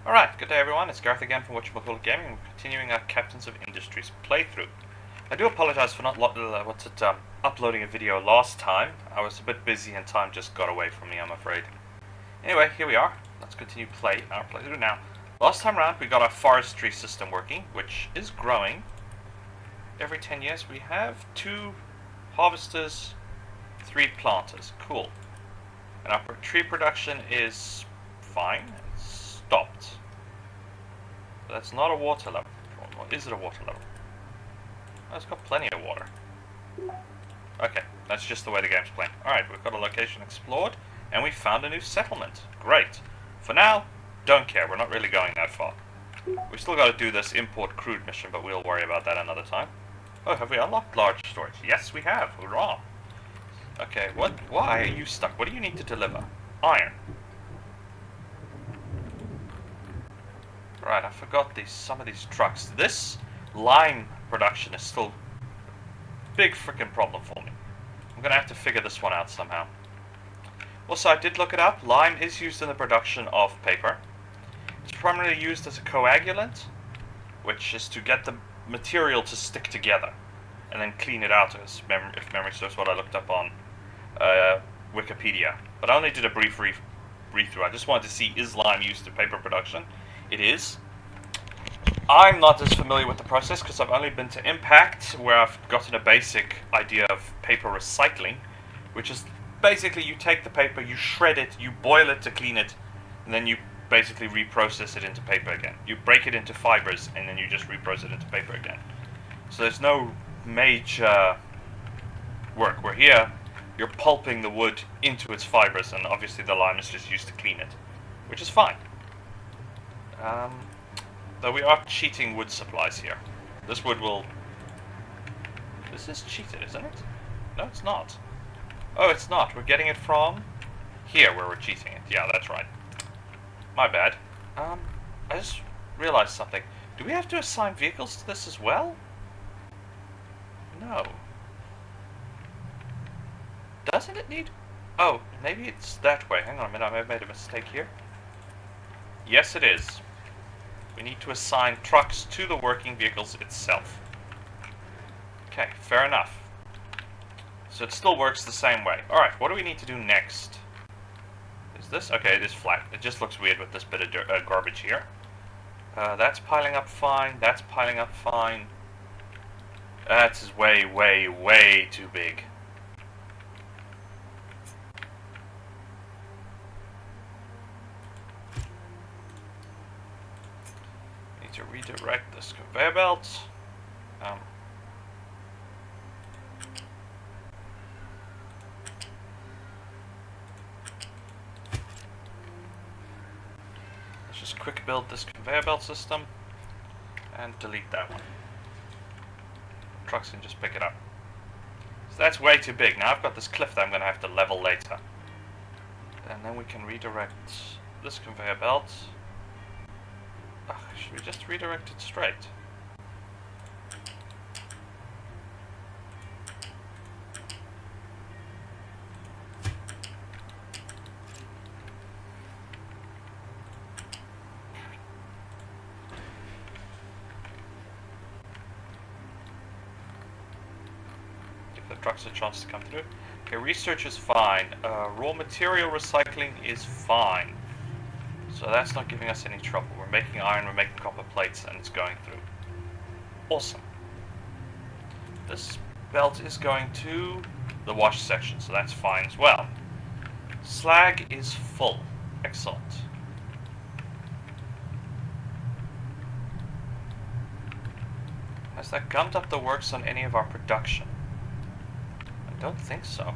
Alright, good day everyone, it's Garth again from Whatchamacallit Gaming, and we're continuing our Captains of Industries playthrough. I do apologize for not uploading a video last time. I was a bit busy and time just got away from me, I'm afraid. Anyway, here we are. Let's continue our playthrough now. Last time around we got our forestry system working, which is growing. Every 10 years we have 2 harvesters, 3 planters. Cool. And our tree production is fine. It's stopped. So that's not a water level. Or is it a water level? Oh, it's got plenty of water. Okay, that's just the way the game's playing. Alright, we've got a location explored, and we found a new settlement. Great. For now, don't care. We're not really going that far. We still got to do this import crude mission, but we'll worry about that another time. Oh, have we unlocked large storage? Yes, we have. Hurrah. Okay, why are you stuck? What do you need to deliver? Iron. Right, I forgot some of these trucks. This lime production is still a big freaking problem for me. I'm gonna have to figure this one out somehow. Also, I did look it up. Lime is used in the production of paper. It's primarily used as a coagulant, which is to get the material to stick together and then clean it out, if memory serves what I looked up on Wikipedia. But I only did a brief read-through. I just wanted to see, is lime used in paper production? It is. I'm not as familiar with the process because I've only been to Impact, where I've gotten a basic idea of paper recycling, which is basically you take the paper, you shred it, you boil it to clean it, and then you basically reprocess it into paper again. You break it into fibers, and then you just reprocess it into paper again. So there's no major work. Where here, you're pulping the wood into its fibers, and obviously the lime is just used to clean it, which is fine. Though we are cheating wood supplies here. This wood will... This is cheated, isn't it? No, it's not. Oh, it's not. We're getting it from here, where we're cheating it. Yeah, that's right. My bad. I just realized something. Do we have to assign vehicles to this as well? No. Doesn't it need... Oh, maybe it's that way. Hang on a minute, I may have made a mistake here. Yes, it is. We need to assign trucks to the working vehicles itself. Okay, fair enough. So it still works the same way. Alright, what do we need to do next? Is this? Okay, it is flat. It just looks weird with this bit of garbage here. That's piling up fine. That's piling up fine. That's way, way, way too big. Need to redirect this conveyor belt. Let's just quick build this conveyor belt system and delete that one. Trucks can just pick it up. So that's way too big. Now I've got this cliff that I'm going to have to level later. And then we can redirect this conveyor belt. Should we just redirect it straight? Trucks a chance to come through. Okay, research is fine. Raw material recycling is fine. So that's not giving us any trouble. We're making iron, we're making copper plates, and it's going through. Awesome. This belt is going to the wash section, so that's fine as well. Slag is full. Excellent. Has that gummed up the works on any of our production? I don't think so.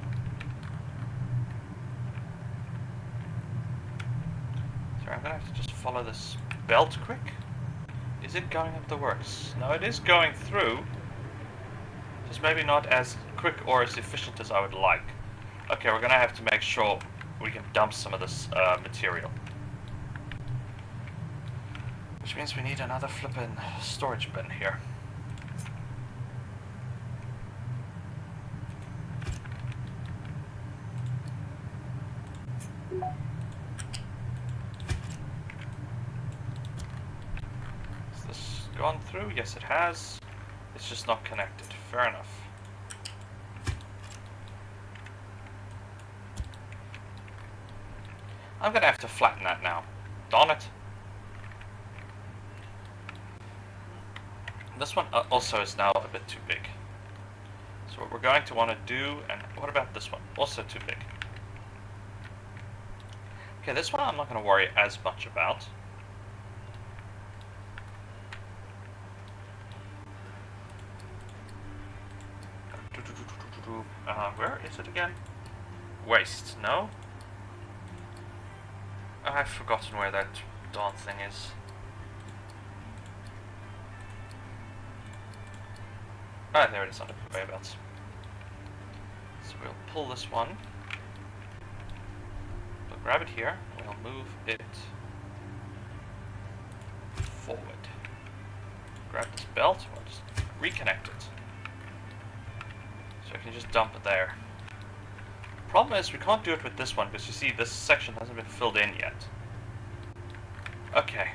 Sorry, I'm gonna have to just follow this belt quick. Is it going up the works? No, it is going through. Just maybe not as quick or as efficient as I would like. Okay, we're gonna have to make sure we can dump some of this material. Which means we need another flippin' storage bin here. gone through? Yes, it has. It's just not connected. Fair enough. I'm gonna have to flatten that now. Darn it. This one also is now a bit too big. So what we're going to want to do, and what about this one? Also too big. Okay, this one I'm not going to worry as much about. Where is it again? Waste, no? I've forgotten where that darn thing is. Ah, there it is under conveyor belts. So we'll pull this one. We'll grab it here. We'll move it forward. Grab this belt. We'll just reconnect it. So I can just dump it there. Problem is we can't do it with this one because you see this section hasn't been filled in yet. Okay,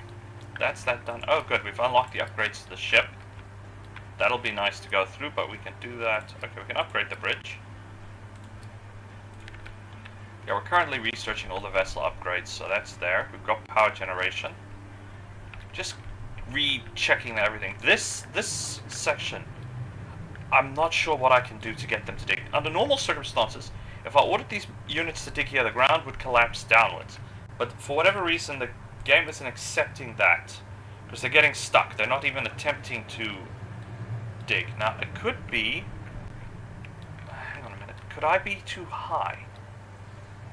that's that done. Oh good, we've unlocked the upgrades to the ship. That'll be nice to go through, but we can do that. Okay, we can upgrade the bridge. Yeah, we're currently researching all the vessel upgrades, so that's there. We've got power generation. Just rechecking everything. This section, I'm not sure what I can do to get them to dig. Under normal circumstances, if I ordered these units to dig here, the ground would collapse downwards. But for whatever reason, the game isn't accepting that. Because they're getting stuck. They're not even attempting to dig. Now, it could be... Hang on a minute. Could I be too high?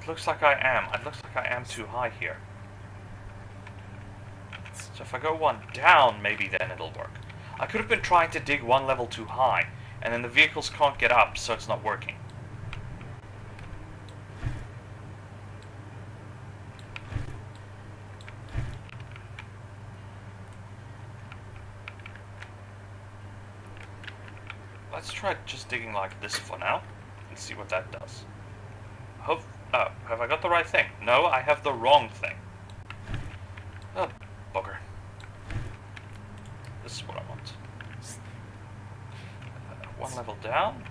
It looks like I am. It looks like I am too high here. So if I go one down, maybe then it'll work. I could have been trying to dig one level too high, and then the vehicles can't get up, so it's not working. Let's try just digging like this for now, and see what that does. Oh, have I got the right thing? No, I have the wrong thing. Oh, bugger. This is what I want. One level down.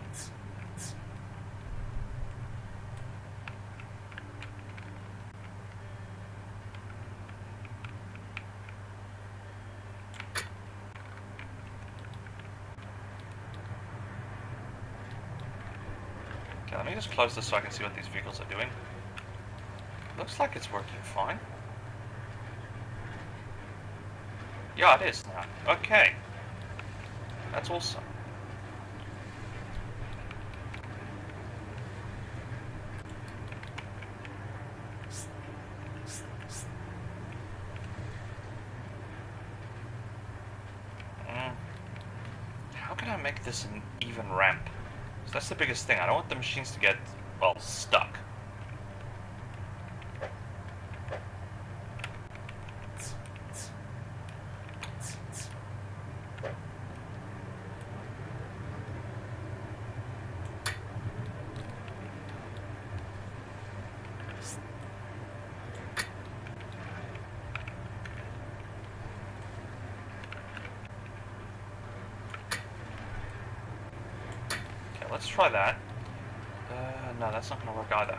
Okay, let me just close this so I can see what these vehicles are doing. Looks like it's working fine. Yeah, it is now. Okay. That's awesome. How can I make this an even ramp? So that's the biggest thing. I don't want the machines to get, well, stuck. Let's try that. No, that's not going to work either.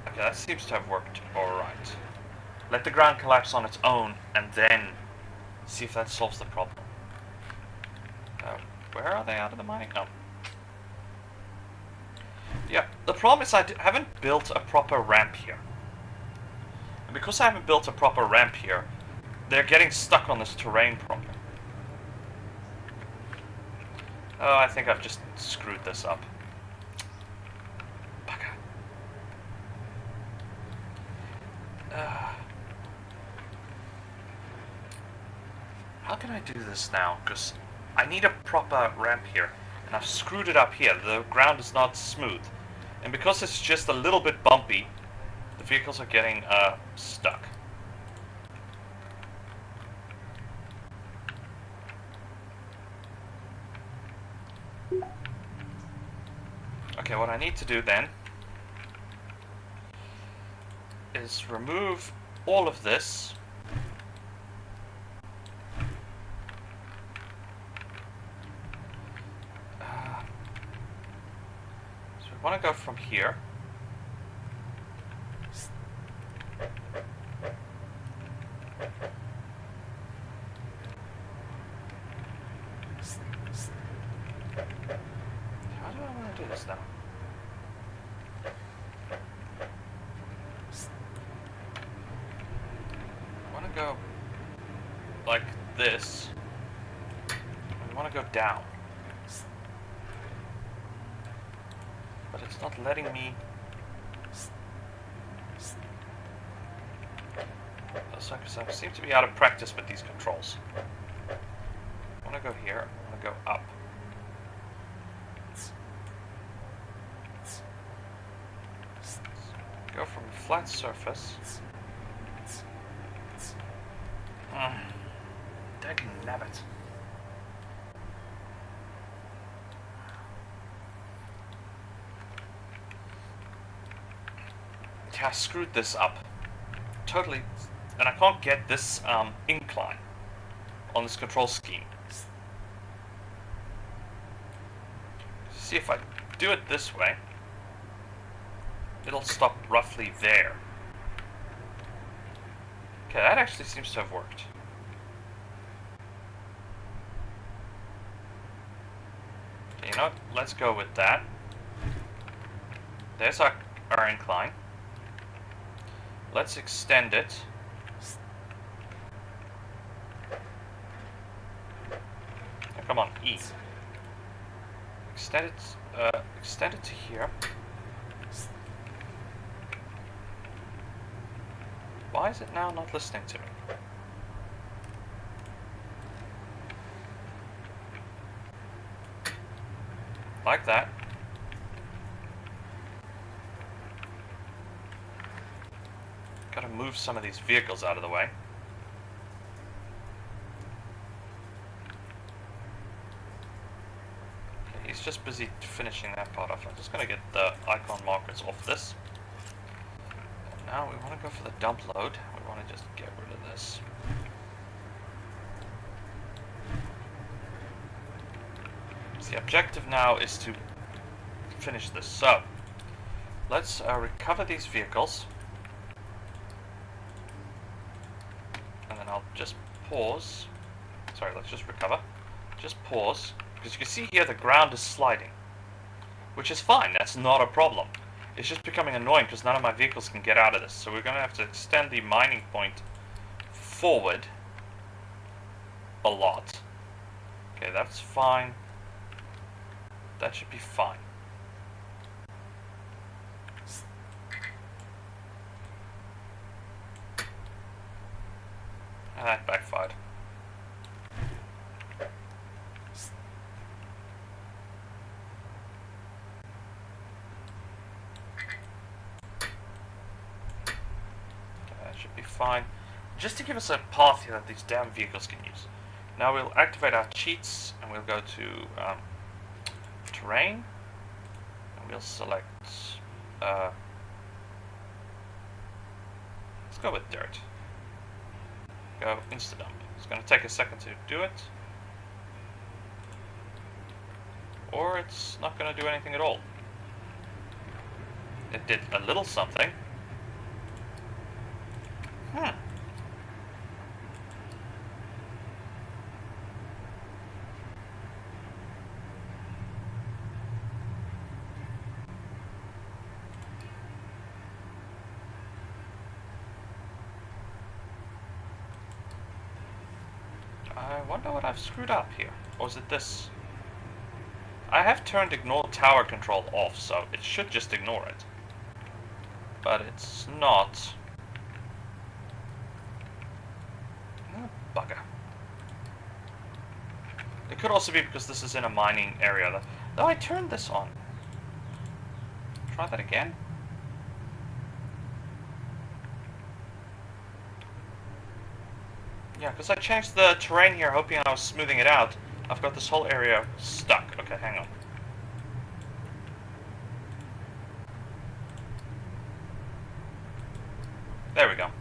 Okay, that seems to have worked alright. Let the ground collapse on its own, and then see if that solves the problem. Where are they out of the mining? No. Yeah, the problem is I haven't built a proper ramp here. And because I haven't built a proper ramp here, they're getting stuck on this terrain problem. Oh, I think I've just screwed this up. Bugger. How can I do this now? Because I need a proper ramp here. And I've screwed it up here. The ground is not smooth. And because it's just a little bit bumpy, the vehicles are getting stuck. Okay, what I need to do then is remove all of this want to go from here. How do I want to do this now? I want to go like this. I want to go down. But it's not letting me. So I seem to be out of practice with these controls. I want to go here. I want to go up. Go from a flat surface. Dang nabbit. Yeah, I screwed this up. Totally. And I can't get this incline on this control scheme. See, if I do it this way, it'll stop roughly there. Okay, that actually seems to have worked. Okay, you know what? Let's go with that. There's our incline. Let's extend it. Oh, come on, E. Extend it to here. Why is it now not listening to me? Like that. Gotta move some of these vehicles out of the way. Okay, he's just busy finishing that part off. I'm just gonna get the icon markers off this. And now we want to go for the dump load. We want to just get rid of this. So the objective now is to finish this. So let's recover these vehicles. And then I'll just pause. Sorry, let's just recover. Just pause. Because you can see here the ground is sliding. Which is fine, that's not a problem. It's just becoming annoying because none of my vehicles can get out of this. So we're going to have to extend the mining point forward a lot. Okay, that's fine. That should be fine. And that backfired. That should be fine. Just to give us a path here that these damn vehicles can use. Now we'll activate our cheats and we'll go to terrain. And we'll select let's go with dirt. Go insta dump. It's going to take a second to do it. Or it's not going to do anything at all. It did a little something. I wonder what I've screwed up here. Or is it this? I have turned ignore tower control off, so it should just ignore it. But it's not. Oh, bugger. It could also be because this is in a mining area. Though I turned this on. Try that again. Yeah, because I changed the terrain here hoping I was smoothing it out. I've got this whole area stuck. Okay, hang on. There we go.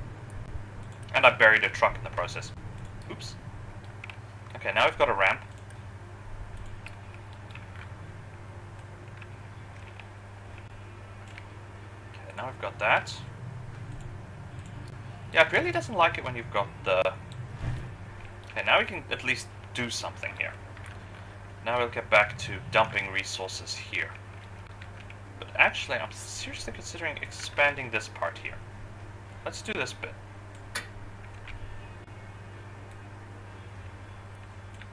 And I buried a truck in the process. Oops. Okay, now we've got a ramp. now we've got that. Yeah, it really doesn't like it when you've got the... Okay, now we can at least do something here. Now we'll get back to dumping resources here. But actually, I'm seriously considering expanding this part here. Let's do this bit.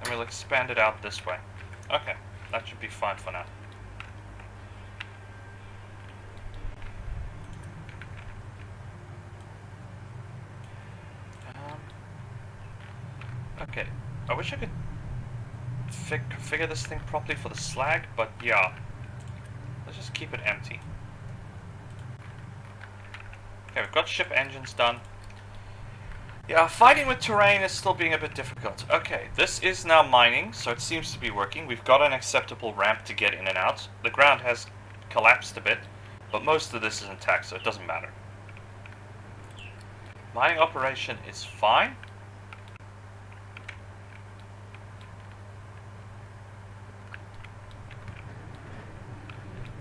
And we'll expand it out this way. Okay, that should be fine for now. Okay, I wish I could configure this thing properly for the slag, but yeah. Let's just keep it empty. Okay, we've got ship engines done. Yeah, fighting with terrain is still being a bit difficult. Okay, this is now mining, so it seems to be working. We've got an acceptable ramp to get in and out. The ground has collapsed a bit, but most of this is intact, so it doesn't matter. Mining operation is fine.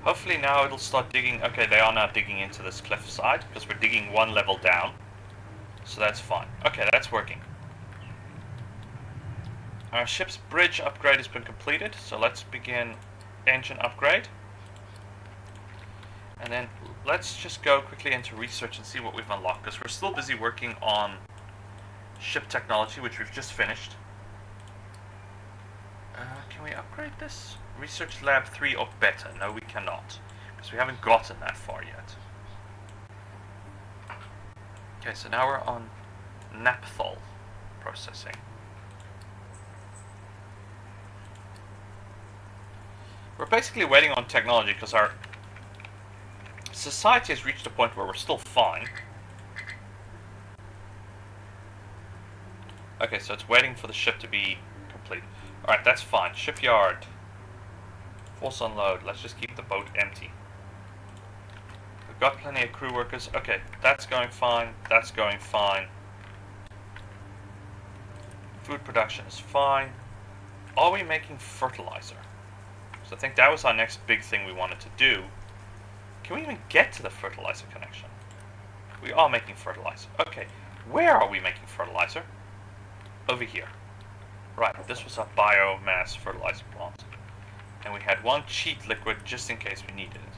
Hopefully now it'll start digging. Okay, they are now digging into this cliff side, because we're digging one level down. So that's fine. Okay, that's working. Our ship's bridge upgrade has been completed, so let's begin engine upgrade. And then let's just go quickly into research and see what we've unlocked, because we're still busy working on ship technology, which we've just finished. Can we upgrade this? Research Lab 3 or better? No, we cannot, because we haven't gotten that far yet. Okay, so now we're on naphthol processing. We're basically waiting on technology because our society has reached a point where we're still fine. Okay, so it's waiting for the ship to be complete. Alright, that's fine. Shipyard. Force unload. Let's just keep the boat empty. We've got plenty of crew workers. Okay, that's going fine. That's going fine. Food production is fine. Are we making fertilizer? So I think that was our next big thing we wanted to do. Can we even get to the fertilizer connection? We are making fertilizer. Okay, where are we making fertilizer? Over here. Right, this was our biomass fertilizer plant. And we had one cheat liquid just in case we needed it.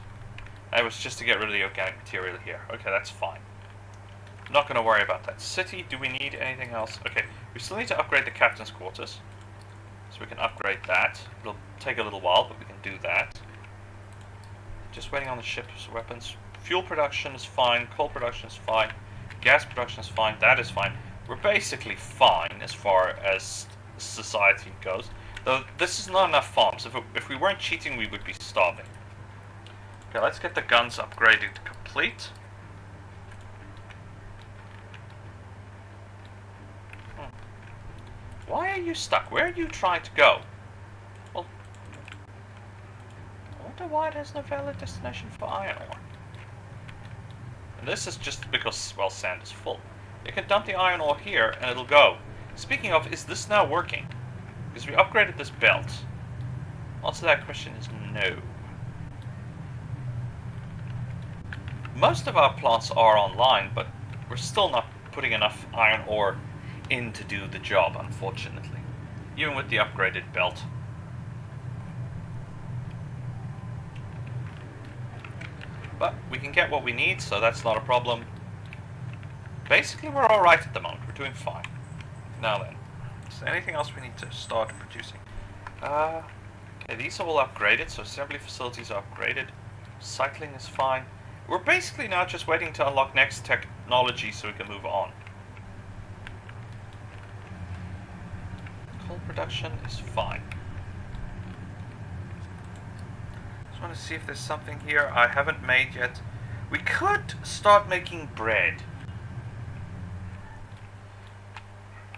That was just to get rid of the organic material here. Okay, that's fine. Not going to worry about that. City, do we need anything else? Okay, we still need to upgrade the captain's quarters. So we can upgrade that. It'll take a little while, but we can do that. Just waiting on the ship's weapons. Fuel production is fine. Coal production is fine. Gas production is fine. That is fine. We're basically fine as far as society goes. Though this is not enough farms. If we weren't cheating, we would be starving. Okay, let's get the guns upgraded complete. Why are you stuck? Where are you trying to go? Well, I wonder why it has no valid destination for iron ore. And this is just because, well, sand is full. You can dump the iron ore here and it'll go. Speaking of, is this now working? Because we upgraded this belt. Answer to that question is no. Most of our plants are online, but we're still not putting enough iron ore in to do the job, unfortunately. Even with the upgraded belt. But we can get what we need, so that's not a problem. Basically, we're alright at the moment. We're doing fine. Now then, is there anything else we need to start producing? Okay, these are all upgraded, so assembly facilities are upgraded. Cycling is fine. We're basically now just waiting to unlock next technology so we can move on. Coal production is fine. Just want to see if there's something here I haven't made yet. We could start making bread.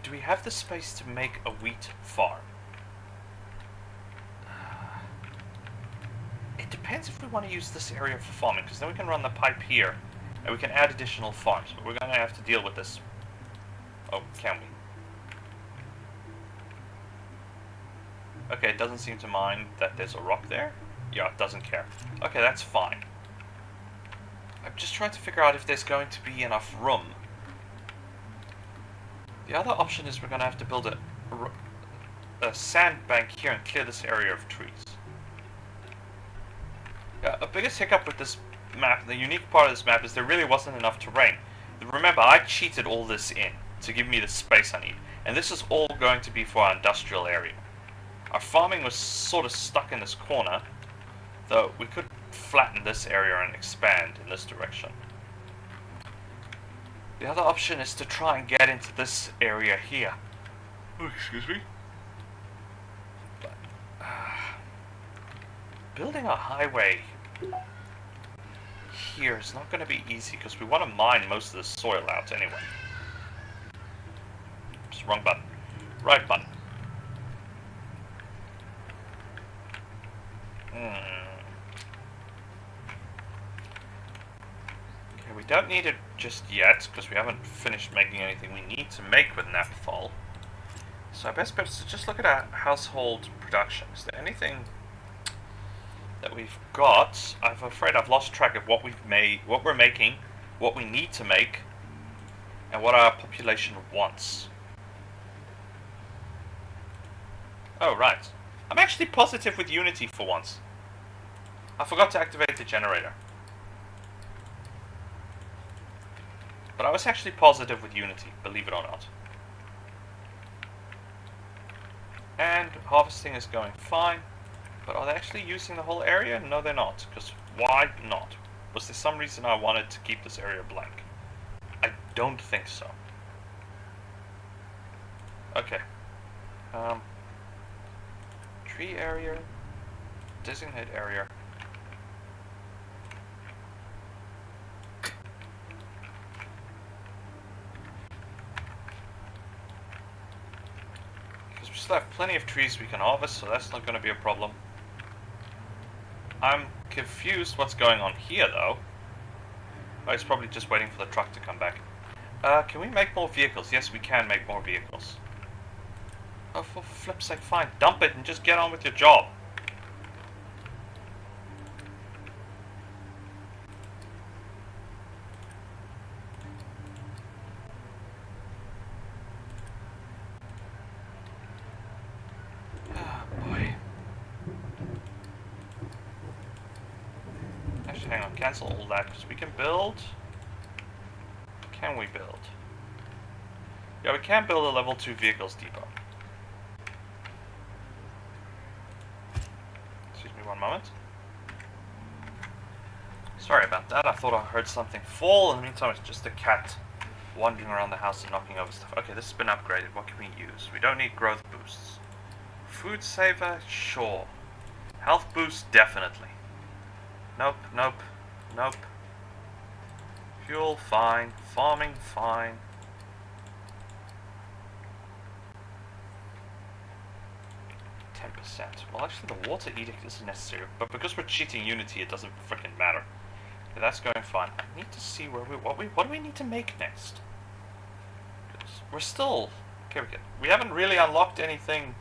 Do we have the space to make a wheat farm? It depends if we want to use this area for farming, because then we can run the pipe here, and we can add additional farms, but we're going to have to deal with this. Oh, can we? Okay, it doesn't seem to mind that there's a rock there. Yeah, it doesn't care. Okay, that's fine. I'm just trying to figure out if there's going to be enough room. The other option is we're going to have to build a sandbank here and clear this area of trees. Yeah, the biggest hiccup with this map, the unique part of this map, is there really wasn't enough terrain. Remember, I cheated all this in to give me the space I need. And this is all going to be for our industrial area. Our farming was sort of stuck in this corner, though we could flatten this area and expand in this direction. The other option is to try and get into this area here. Oh, excuse me. But, building a highway here is not going to be easy because we want to mine most of the soil out anyway. Oops, wrong button. Right button. Okay, we don't need it just yet because we haven't finished making anything we need to make with Naphthol. So I best bet is to just look at our household production. Is there anything that we've got? I'm afraid I've lost track of what we've made, what we're making, what we need to make, and what our population wants. Oh, right. I'm actually positive with Unity for once. I forgot to activate the generator. But I was actually positive with Unity, believe it or not. And harvesting is going fine. But are they actually using the whole area? No, they're not. Because why not? Was there some reason I wanted to keep this area blank? I don't think so. Okay. Tree area. Designate area. Because we still have plenty of trees we can harvest, so that's not going to be a problem. I'm confused what's going on here, though. Oh, it's probably just waiting for the truck to come back. Can we make more vehicles? Yes, we can make more vehicles. Oh, for flip's sake, fine. Dump it and just get on with your job. Oh, boy. Actually, hang on. Cancel all that, because we can build... Can we build? Yeah, we can build a level 2 vehicles depot. Excuse me one moment. Sorry about that, I thought I heard something fall. In the meantime, it's just a cat wandering around the house and knocking over stuff. Okay, this has been upgraded. What can we use? We don't need growth boosts. Food saver? Sure. Health boost? Definitely. Nope, nope, nope. Fuel? Fine. Farming? Fine. Well, actually, the water edict isn't necessary, but because we're cheating Unity, it doesn't frickin' matter. Okay, that's going fine. I need to see where what do we need to make next? We're still okay. We haven't really unlocked anything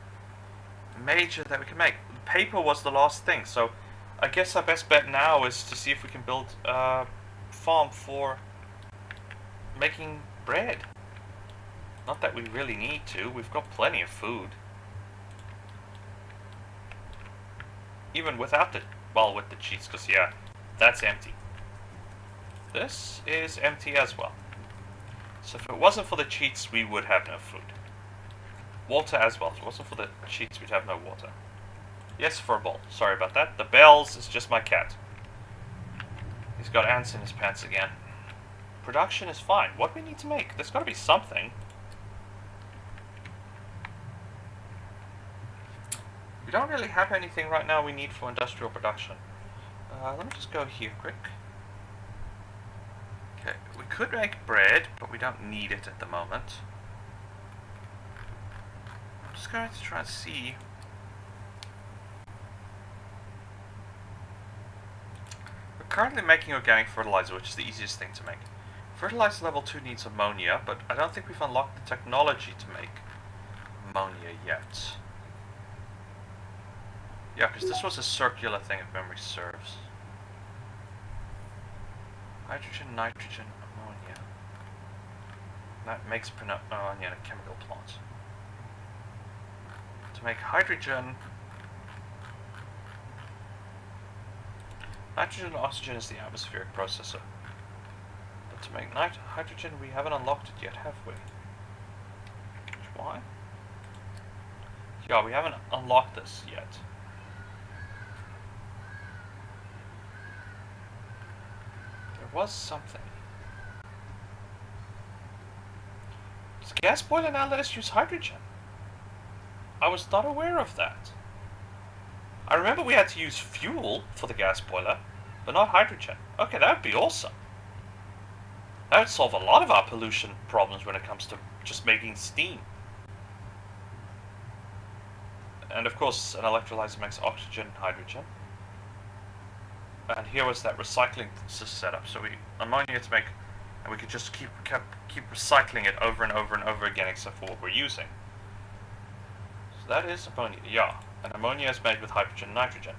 major that we can make. Paper was the last thing, so I guess our best bet now is to see if we can build a farm for making bread. Not that we really need to. We've got plenty of food. Even without the, well, with the cheats, because yeah, that's empty. This is empty as well. So if it wasn't for the cheats, we would have no food. Water as well. If it wasn't for the cheats, we'd have no water. Yes, for a bowl. Sorry about that. The bells is just my cat. He's got ants in his pants again. Production is fine. What do we need to make? There's got to be something. We don't really have anything right now we need for industrial production. Let me just go here quick. Okay, we could make bread, but we don't need it at the moment. I'm just going to try and see. We're currently making organic fertilizer, which is the easiest thing to make. Fertilizer level 2 needs ammonia, but I don't think we've unlocked the technology to make ammonia yet. Yeah, because this was a circular thing, if memory serves. Hydrogen, nitrogen, ammonia. That makes ammonia a chemical plant. To make hydrogen, nitrogen and oxygen is the atmospheric processor. But to make hydrogen, we haven't unlocked it yet, have we? Why? Yeah, we haven't unlocked this yet. There was something. Does gas boiler now let us use hydrogen? I was not aware of that. I remember we had to use fuel for the gas boiler, but not hydrogen. Okay, that would be awesome. That would solve a lot of our pollution problems when it comes to just making steam. And of course, an electrolyzer makes oxygen and hydrogen. And here was that recycling setup. So we ammonia to make, and we could just keep recycling it over and over and over again, except for what we're using. So that is ammonia. Yeah, and ammonia is made with hydrogen and nitrogen.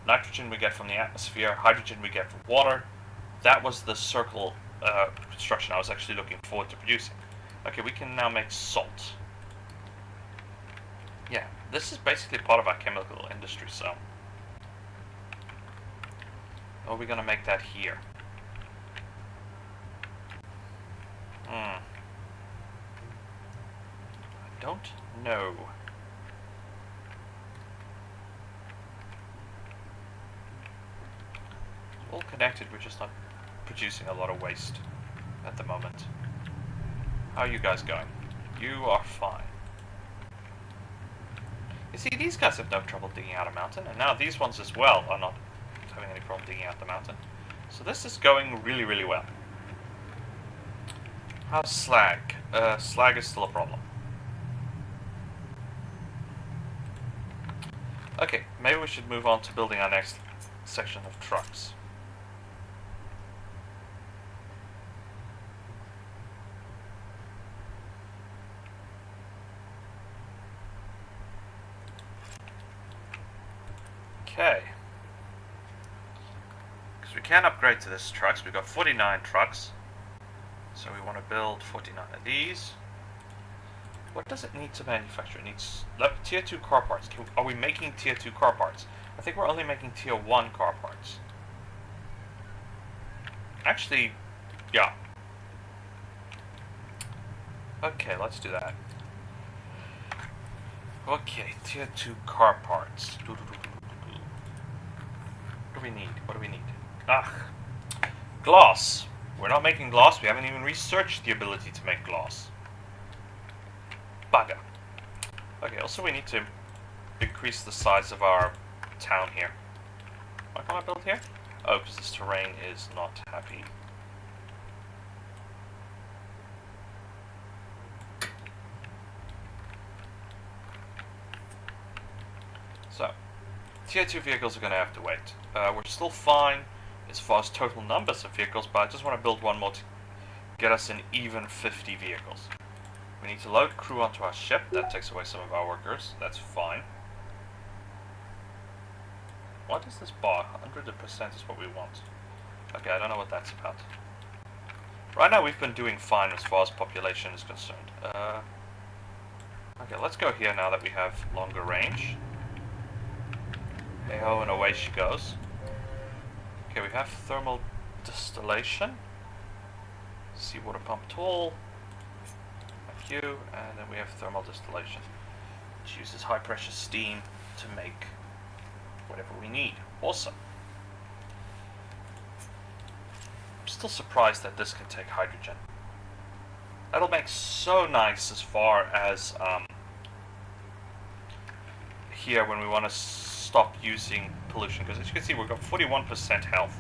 Nitrogen we get from the atmosphere. Hydrogen we get from water. That was the circle construction I was actually looking forward to producing. Okay, we can now make salt. Yeah, this is basically part of our chemical industry, so. Or are we going to make that here? I don't know. It's all connected, we're just not producing a lot of waste at the moment. How are you guys going? You are fine. You see, these guys have no trouble digging out a mountain, and now these ones as well are not having any problem digging out the mountain. So this is going really, really well. How's slag? Slag is still a problem. Okay, maybe we should move on to building our next section of trucks. Okay. Because we can upgrade to this trucks. We've got 49 trucks. So we want to build 49 of these. What does it need to manufacture? It needs tier 2 car parts. Are we making tier 2 car parts? I think we're only making tier 1 car parts. Actually, yeah. Okay, let's do that. Okay, tier 2 car parts. What do we need? What do we need? Glass. We're not making glass. We haven't even researched the ability to make glass. Bugger. Okay, also we need to increase the size of our town here. Why can't I build here? Oh, because this terrain is not happy. So, tier 2 vehicles are going to have to wait. We're still fine as far as total numbers of vehicles, but I just want to build one more to get us an even 50 vehicles. We need to load crew onto our ship. That takes away some of our workers. That's fine. What is this bar? 100% is what we want. Okay, I don't know what that's about. Right now we've been doing fine as far as population is concerned. Okay, let's go here now that we have longer range. Hey-ho, and away she goes. Okay, we have thermal distillation. Seawater pump tool. Thank you. And then we have thermal distillation, which uses high pressure steam to make whatever we need. Awesome. I'm still surprised that this can take hydrogen. That'll make so nice as far as here when we want to stop using pollution, because as you can see we've got 41% health.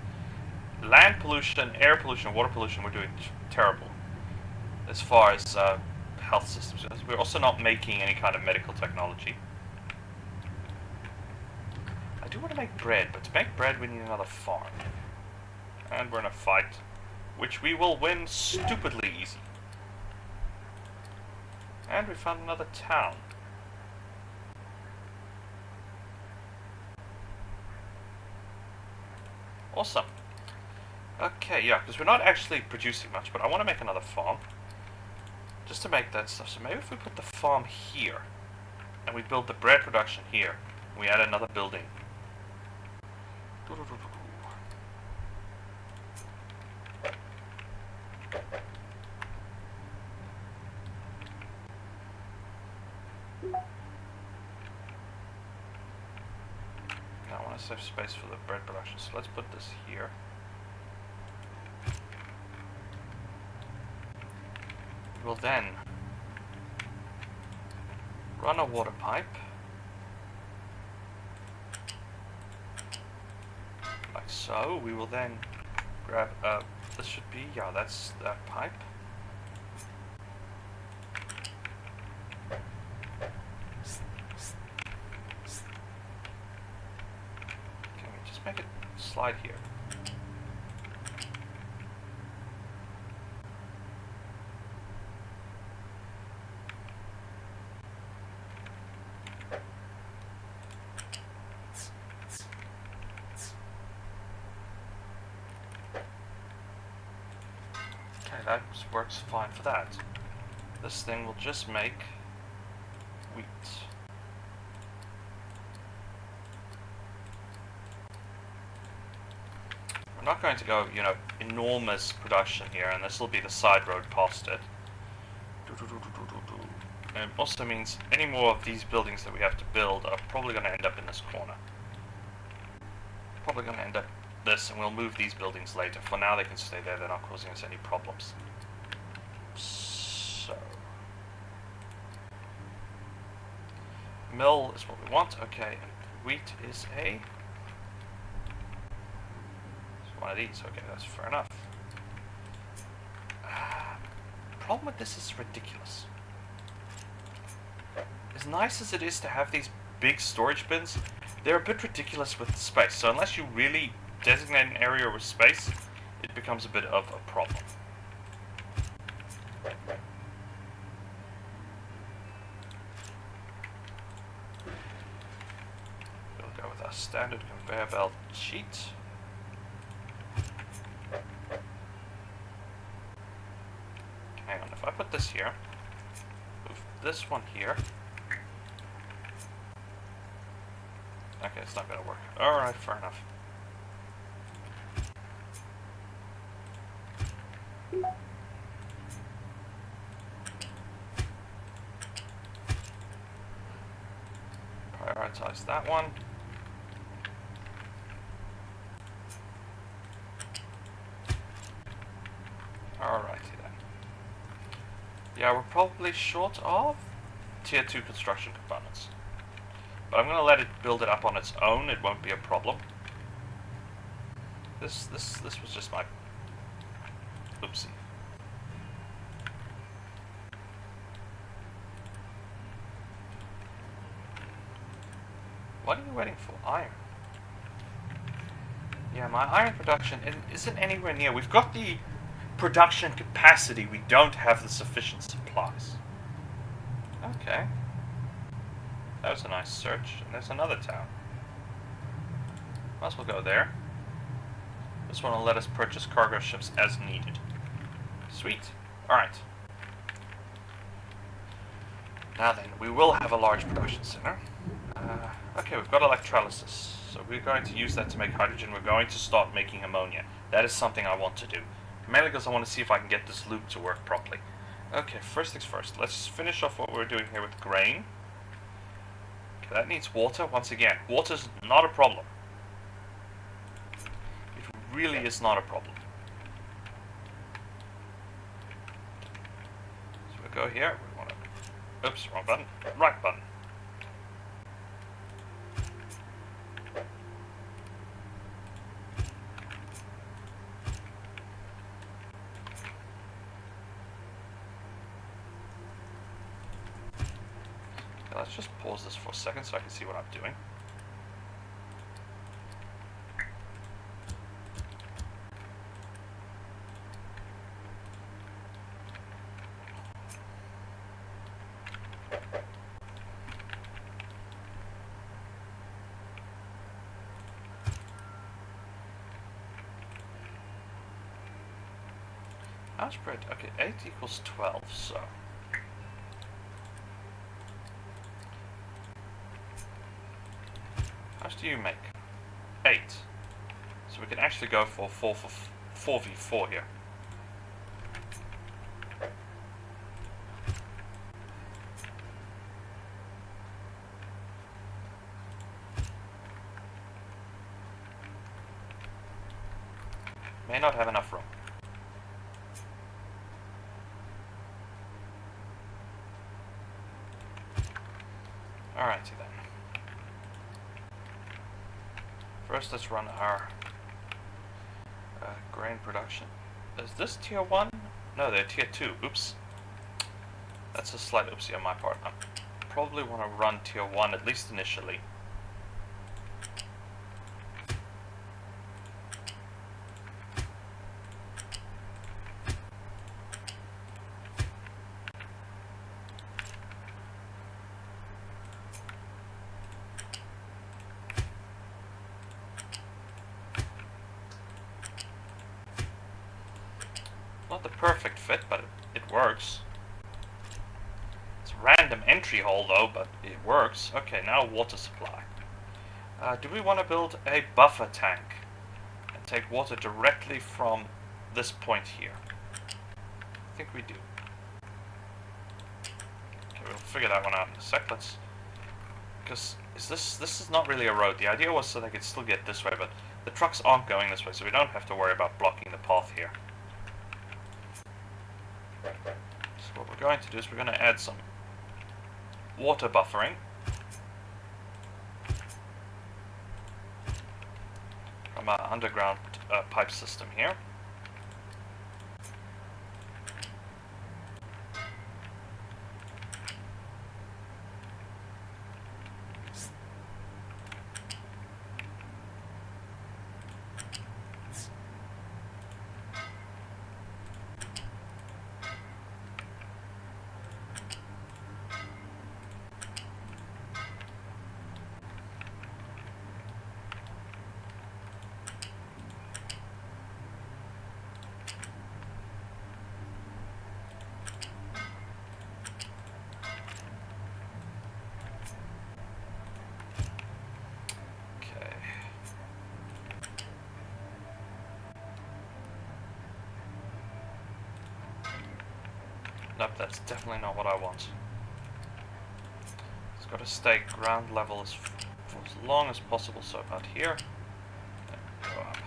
Land pollution, air pollution, water pollution, we're doing terrible as far as health systems. We're also not making any kind of medical technology. I do want to make bread, but to make bread we need another farm. And we're in a fight, which we will win stupidly easy. And we found another town. Awesome. Okay, yeah, because we're not actually producing much, but I want to make another farm. Just to make that stuff. So maybe if we put the farm here, and we build the bread production here, and we add another building. Now I want to save space for the bread production, so let's put this here. We will then run a water pipe, like so. We will then grab, this should be, yeah, that's that pipe. Can we just make it slide here? Okay, that works fine for that. This thing will just make wheat. We're not going to go, you know, enormous production here, and this will be the side road past it. And it also means any more of these buildings that we have to build are probably going to end up in this corner. Probably going to end up this, and we'll move these buildings later. For now, they can stay there. They're not causing us any problems. So, mill is what we want. Okay, and wheat is a... it's one of these. Okay, that's fair enough. Problem with this is ridiculous. As nice as it is to have these big storage bins, they're a bit ridiculous with space. So unless you really designate an area with space, it becomes a bit of a problem. We'll go with our standard conveyor belt sheet. Hang on, if I put this here, move this one here. Okay, it's not going to work. Alright, fair enough. Prioritize that one. Alrighty then. Yeah, we're probably short of tier 2 construction components. But I'm going to let it build it up on its own. It won't be a problem. This was just my oopsie. What are you waiting for? Iron. Yeah, my iron production isn't anywhere near. We've got the production capacity. We don't have the sufficient supplies. Okay. That was a nice search. And there's another town. Might as well go there. This one will let us purchase cargo ships as needed. Sweet. Alright. Now then, we will have a large production center. Okay, we've got electrolysis. So we're going to use that to make hydrogen. We're going to start making ammonia. That is something I want to do. Mainly because I want to see if I can get this loop to work properly. Okay, first things first. Let's finish off what we're doing here with grain. Okay, that needs water. Once again, water's not a problem. It really is not a problem. So we'll go here. We want to... oops, wrong button. Right button. Let's just pause this for a second so I can see what I'm doing. How's bread? Okay, 8 equals 12, so... How much do you make? 8. So we can actually go for 4v4 here. May not have enough room. Alrighty then. First, let's run our grain production. Is this tier 1? No, they're tier 2. Oops. That's a slight oopsie on my part. I probably want to run tier 1, at least initially. Not the perfect fit, but it works. It's a random entry hole though, but it works. Okay, now water supply. Do we want to build a buffer tank and take water directly from this point here? I think we do. Okay, we'll figure that one out in a sec. Let's... Because this is not really a road. The idea was so they could still get this way, but the trucks aren't going this way, so we don't have to worry about blocking the path here. So what we're going to do is we're going to add some water buffering from our underground pipe system here. Nope, that's definitely not what I want. It's got to stay ground level for as long as possible, so about here. Then go up.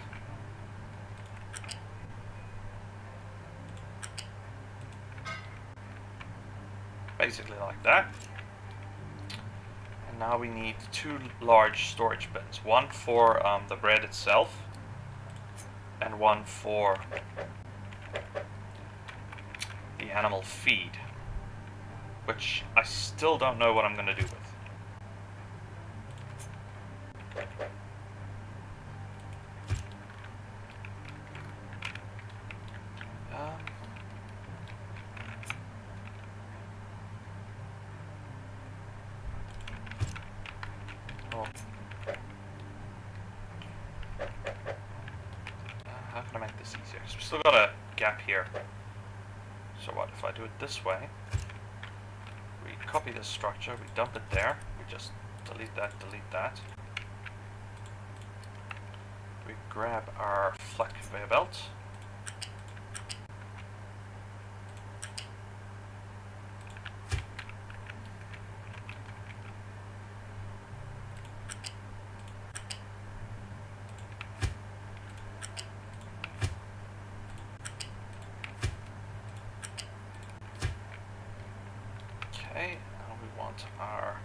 Basically like that. And now we need 2 large storage bins. One for the bread itself, and one for the animal feed, which I still don't know what I'm going to do with. How can I make this easier? Because we've still got a gap here. So what if I do it this way? We copy this structure, we dump it there, we just delete that, We grab our flak conveyor belt. Okay, now we want our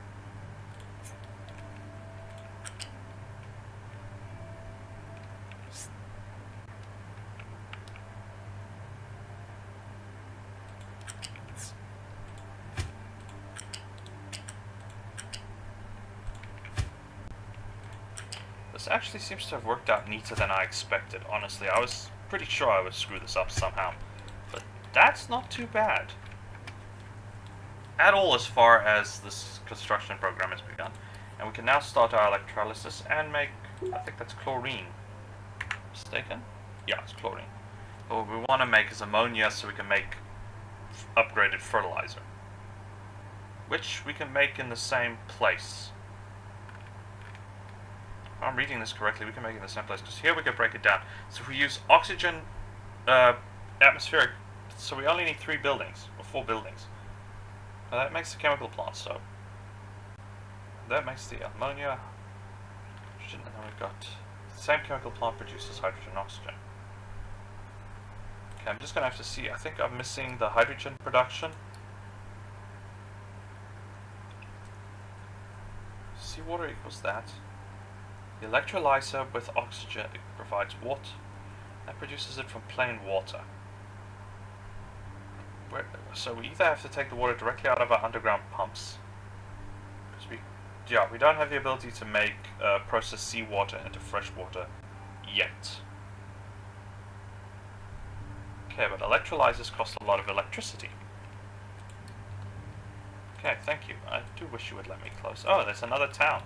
This actually seems to have worked out neater than I expected, honestly. I was pretty sure I would screw this up somehow, but that's not too bad at all as far as this construction program has begun. And we can now start our electrolysis and make, I think that's chlorine. Mistaken? Yeah, it's chlorine. What we want to make is ammonia so we can make upgraded fertilizer. Which we can make in the same place. If I'm reading this correctly, we can make it in the same place. Because here we can break it down. So if we use oxygen, atmospheric, so we only need 3 buildings, or 4 buildings. Now that makes the chemical plant, so that makes the ammonia, and then we've got the same chemical plant produces hydrogen and oxygen. Okay, I'm just going to have to see, I think I'm missing the hydrogen production. Seawater equals that. The electrolyzer with oxygen provides water. That produces it from plain water. So we either have to take the water directly out of our underground pumps, because we don't have the ability to make process seawater into fresh water yet. Okay, but electrolyzers cost a lot of electricity. Okay, thank you. I do wish you would let me close. Oh, there's another town.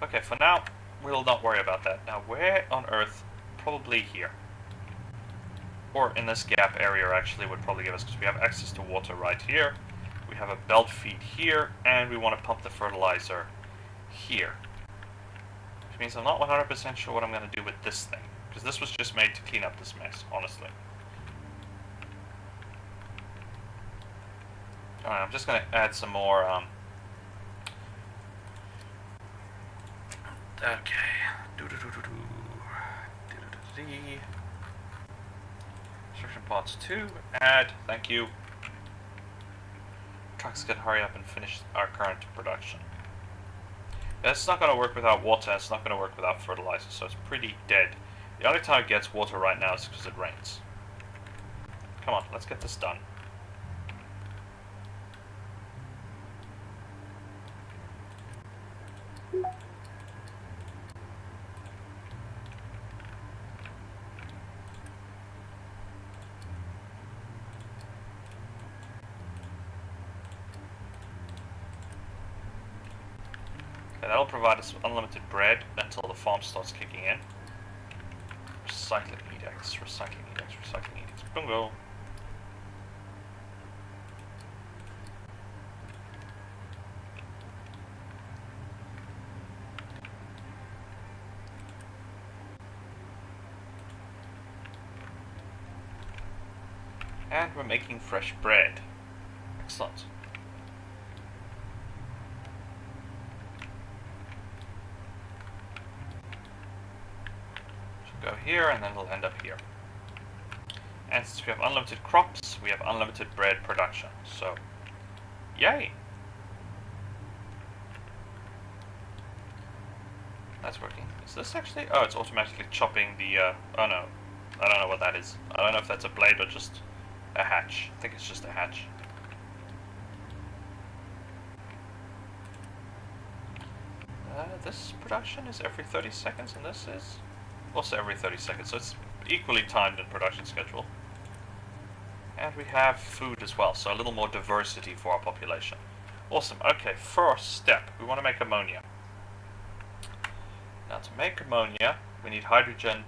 Okay, for now, we'll not worry about that. Now, where on Earth? Probably here. Or in this gap area, actually, would probably give us, because we have access to water right here. We have a belt feed here, and we want to pump the fertilizer here. Which means I'm not 100% sure what I'm going to do with this thing. Because this was just made to clean up this mess, honestly. Alright, I'm just going to add some more, okay. Construction parts 2, add, thank you. Trucks can hurry up and finish our current production. It's not going to work without water, it's not going to work without fertilizer, so it's pretty dead. The only time it gets water right now is because it rains. Come on, let's get this done. That'll provide us with unlimited bread until the farm starts kicking in. Recycling edicts, recycling edicts, recycling edicts. Bingo! And we're making fresh bread. Excellent. Go here, and then it'll end up here. And since we have unlimited crops, we have unlimited bread production. So, yay! That's working. Is this actually? Oh, it's automatically chopping the, oh no. I don't know what that is. I don't know if that's a blade or just a hatch. I think it's just a hatch. This production is every 30 seconds, and this is also every 30 seconds, so it's equally timed in production schedule. And we have food as well, so a little more diversity for our population. Awesome. Okay, first step, we want to make ammonia. Now to make ammonia, we need hydrogen,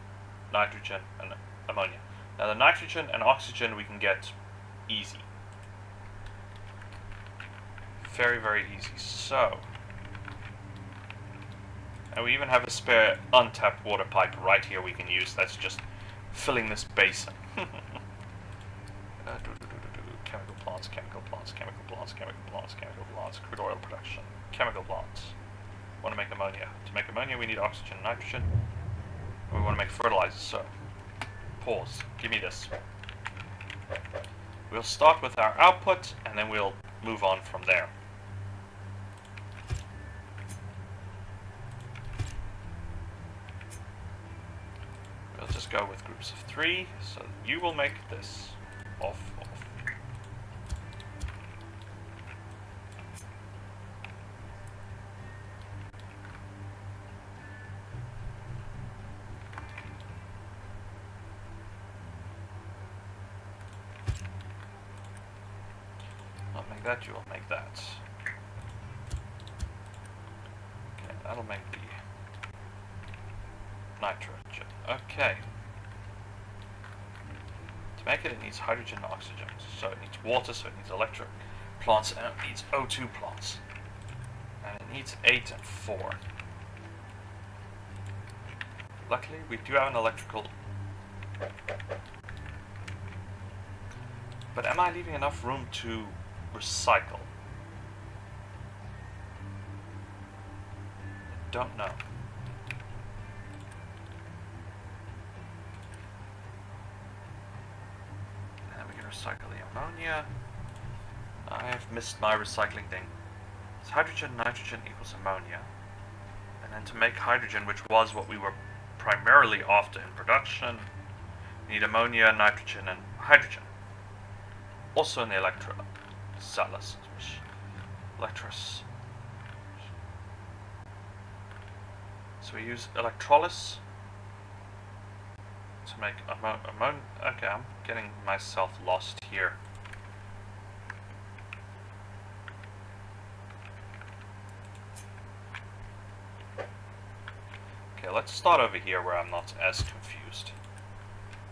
nitrogen, and ammonia. Now the nitrogen and oxygen we can get easy. Very, very easy. So, and we even have a spare untapped water pipe right here we can use. That's just filling this basin. Chemical plants, chemical plants, chemical plants, chemical plants, chemical plants, crude oil production, chemical plants. Want to make ammonia. To make ammonia we need oxygen and nitrogen. And we want to make fertilizer, so pause. Give me this. We'll start with our output and then we'll move on from there. We'll just go with groups of 3, so you will make this. Off. I'll make that, you will make that. Okay, that'll make the nitrogen. Okay. make it, it needs hydrogen and oxygen. So it needs water, so it needs electric plants, and it needs O2 plants. And it needs 8 and 4. Luckily, we do have an electrical... But am I leaving enough room to recycle? I don't know. And we can recycle the ammonia. I have missed my recycling thing. It's hydrogen, nitrogen equals ammonia. And then to make hydrogen, which was what we were primarily after in production, we need ammonia, nitrogen, and hydrogen. Also in the electrolysis. So we use electrolysis to make ammonia. Okay, I'm getting myself lost here. Okay, let's start over here where I'm not as confused.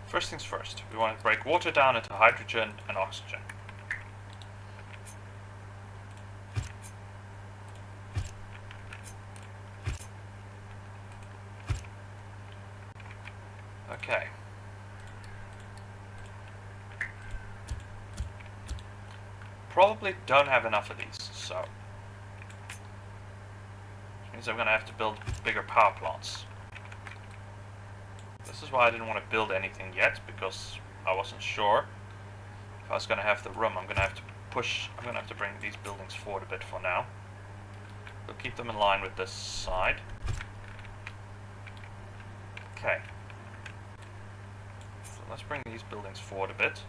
First things first, we want to break water down into hydrogen and oxygen. Okay. Probably don't have enough of these, so... which means I'm going to have to build bigger power plants. This is why I didn't want to build anything yet, because I wasn't sure if I was going to have the room. I'm going to have to bring these buildings forward a bit for now. We'll keep them in line with this side. Okay. So let's bring these buildings forward a bit,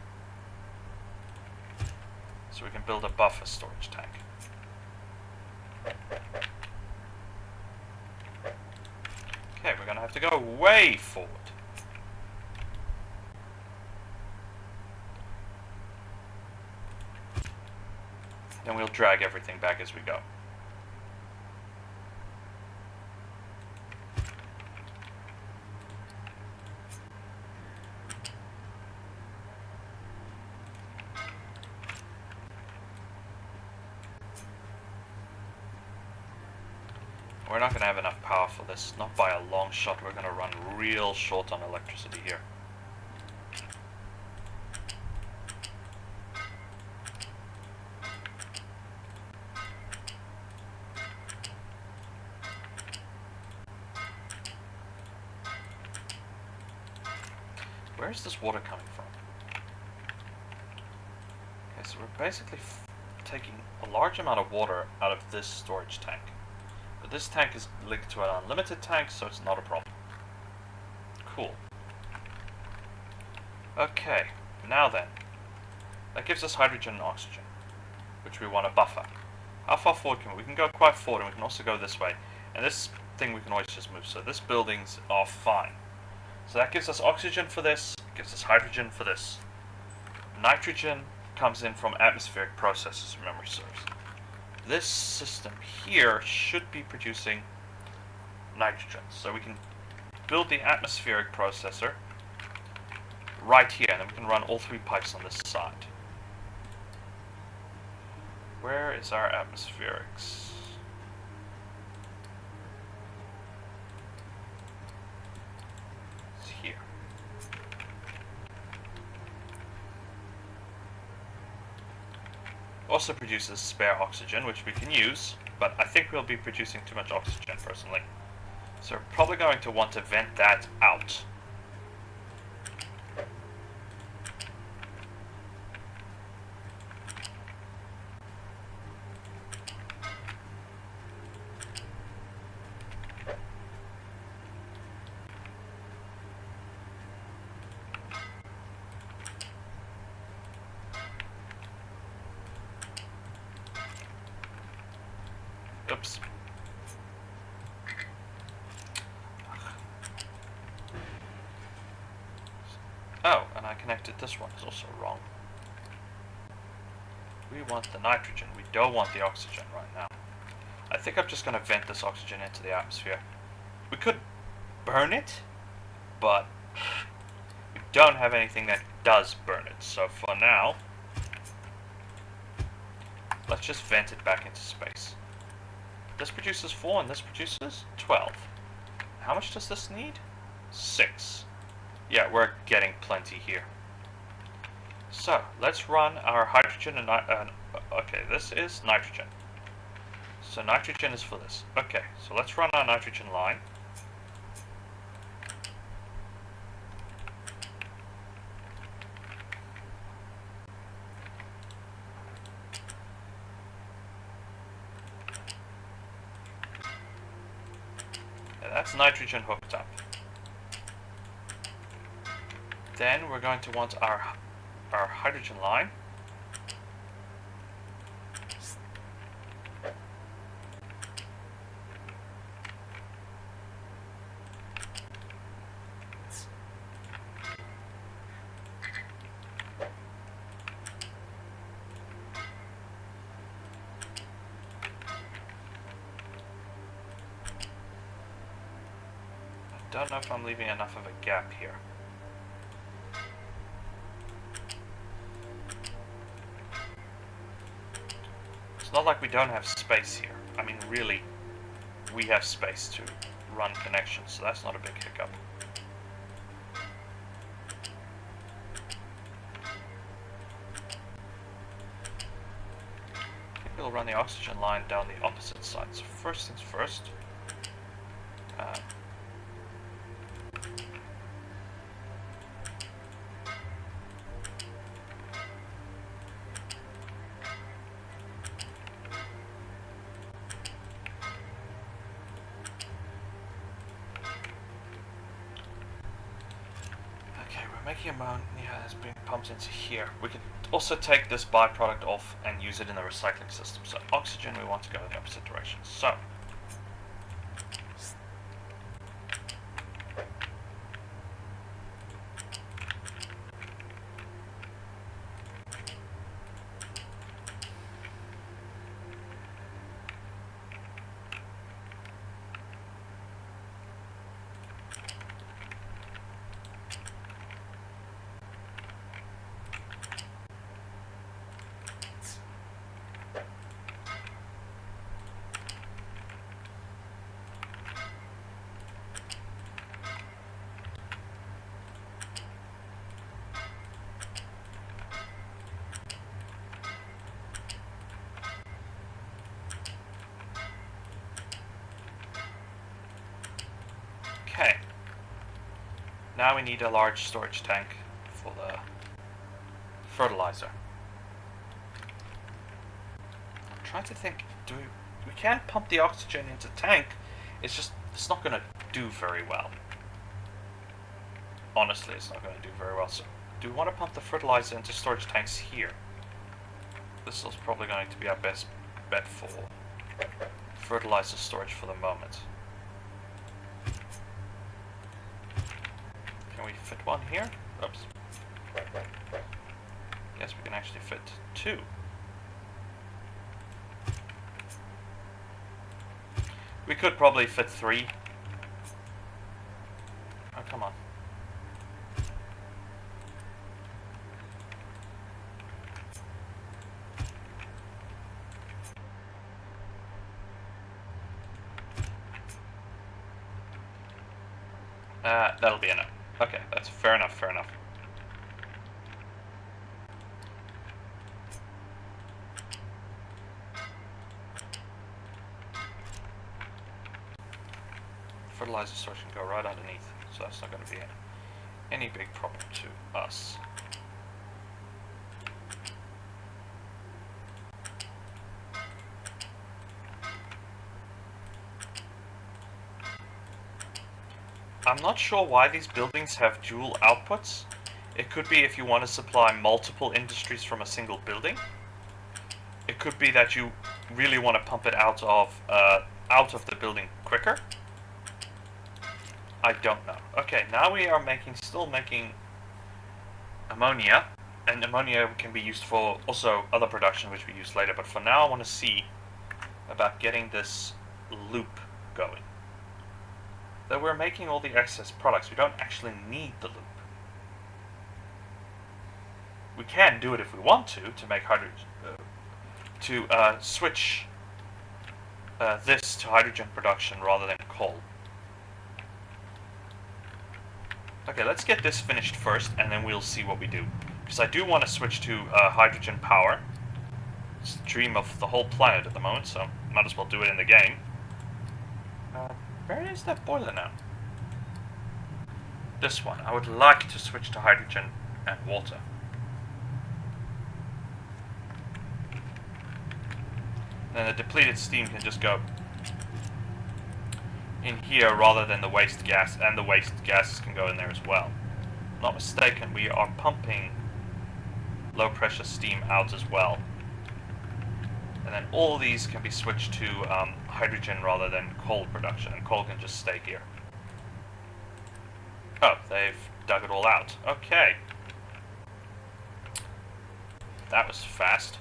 so we can build a buffer storage tank. Okay, we're going to have to go way forward. Then we'll drag everything back as we go. We're not going to have enough power for this, not by a long shot. We're going to run real short on electricity here. Where is this water coming from? Okay, so we're basically taking a large amount of water out of this storage tank. But this tank is linked to an unlimited tank, so it's not a problem. Cool. Okay, now then. That gives us hydrogen and oxygen, which we want to buffer. How far forward can we? We can go quite forward, and we can also go this way. And this thing we can always just move, so this buildings are fine. So that gives us oxygen for this, gives us hydrogen for this. Nitrogen comes in from atmospheric processes, if memory serves. This system here should be producing nitrogen. So we can build the atmospheric processor right here, and then we can run all 3 pipes on this side. Where is our atmospherics? It's here. Also produces spare oxygen, which we can use, but I think we'll be producing too much oxygen personally. So we're probably going to want to vent that out. Oops. Oh, and I connected this one. It's also wrong. We want the nitrogen. We don't want the oxygen right now. I think I'm just going to vent this oxygen into the atmosphere. We could burn it, but we don't have anything that does burn it. So for now, let's just vent it back into space. This produces 4 and this produces 12. How much does this need? 6. Yeah, we're getting plenty here. So, let's run our hydrogen and... okay, this is nitrogen. So nitrogen is for this. Okay, so let's run our nitrogen line. And that's nitrogen hooked up. Then we're going to want our hydrogen line. I don't know if I'm leaving enough of a gap here. It's not like we don't have space here. I mean, really, we have space to run connections, so that's not a big hiccup. Maybe we'll run the oxygen line down the opposite side. So first things first. Making ammonia has been pumped into here. We could also take this byproduct off and use it in the recycling system. So oxygen, we want to go in the opposite direction. So okay. Now we need a large storage tank for the fertilizer. I'm trying to think, we can't pump the oxygen into tank, it's not going to do very well. Honestly, it's not going to do very well. So, do we want to pump the fertilizer into storage tanks here? This is probably going to be our best bet for fertilizer storage for the moment. Can we fit one here? Oops. Yes, we can actually fit 2. We could probably fit 3. Oh, come on. That'll be enough. Okay, that's fair enough, fair enough. Fertilizer storage can go right underneath, so that's not going to be any big problem to us. I'm not sure why these buildings have dual outputs. It could be if you want to supply multiple industries from a single building. It could be that you really want to pump it out of the building quicker. I don't know. Okay, now we are still making ammonia, and ammonia can be used for also other production which we use later, but for now I want to see about getting this loop going. That we're making all the excess products, we don't actually need the loop. we can do it if we want to make hydrogen, switch this to hydrogen production rather than coal. Okay, let's get this finished first, and then we'll see what we do. Because I do want to switch to hydrogen power. It's the dream of the whole planet at the moment, so might as well do it in the game. Where is that boiler now? This one. I would like to switch to hydrogen and water. Then the depleted steam can just go in here rather than the waste gas, and the waste gases can go in there as well. Not mistaken, we are pumping low pressure steam out as well. And then all these can be switched to hydrogen rather than coal production, and coal can just stay here. Oh, they've dug it all out. Okay. That was fast.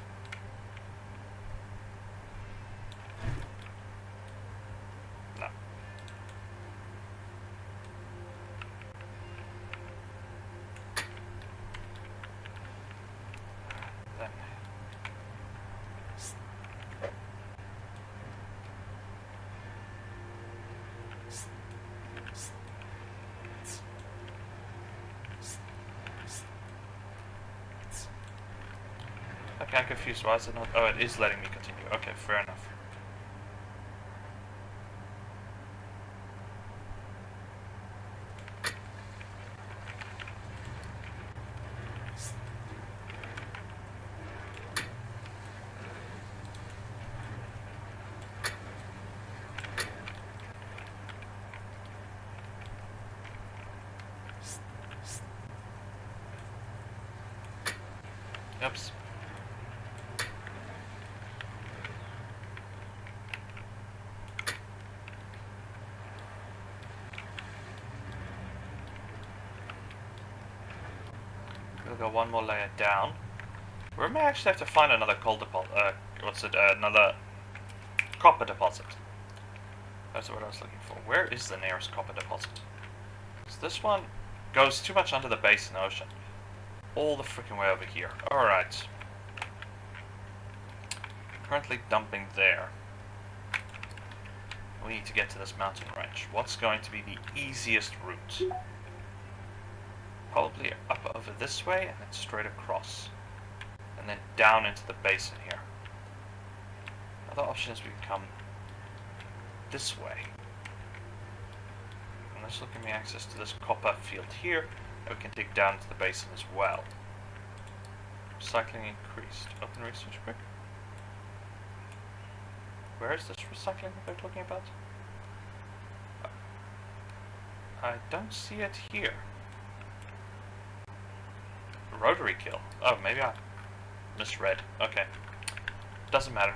No. Then. Okay, I'm confused. Why is it not? Oh, it is letting me continue. Okay, fair enough. Oops. We'll go one more layer down. We may actually have to find another coal deposit. Another copper deposit. That's what I was looking for. Where is the nearest copper deposit? So this one goes too much under the basin ocean. All the freaking way over here. Alright. Currently dumping there. We need to get to this mountain range. What's going to be the easiest route? Probably up over this way and then straight across. And then down into the basin here. Other option is we can come this way. And this will give me access to this copper field here. And we can dig down into the basin as well. Recycling increased. Open research brick. Where is this recycling that they're talking about? I don't see it here. Rotary kill. Oh, maybe I misread. Okay. Doesn't matter.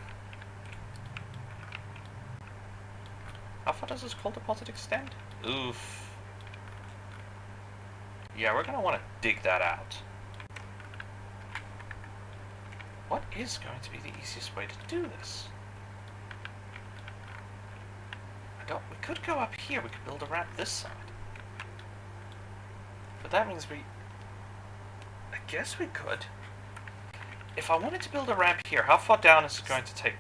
How far does this coal deposit extend? Oof. Yeah, we're gonna want to dig that out. What is going to be the easiest way to do this? We could go up here. We could build a ramp this side. But that means I guess we could. If I wanted to build a ramp here, how far down is it going to take me?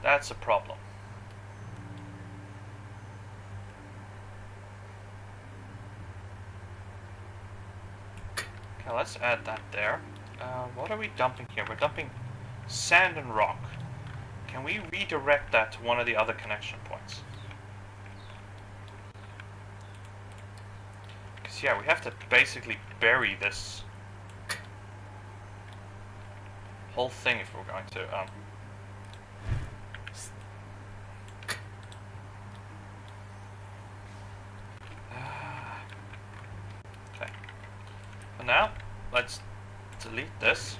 That's a problem. Okay, let's add that there. What are we dumping here? We're dumping sand and rock. Can we redirect that to one of the other connection points? Because yeah, we have to basically bury this whole thing if we're going to okay. And now let's delete this.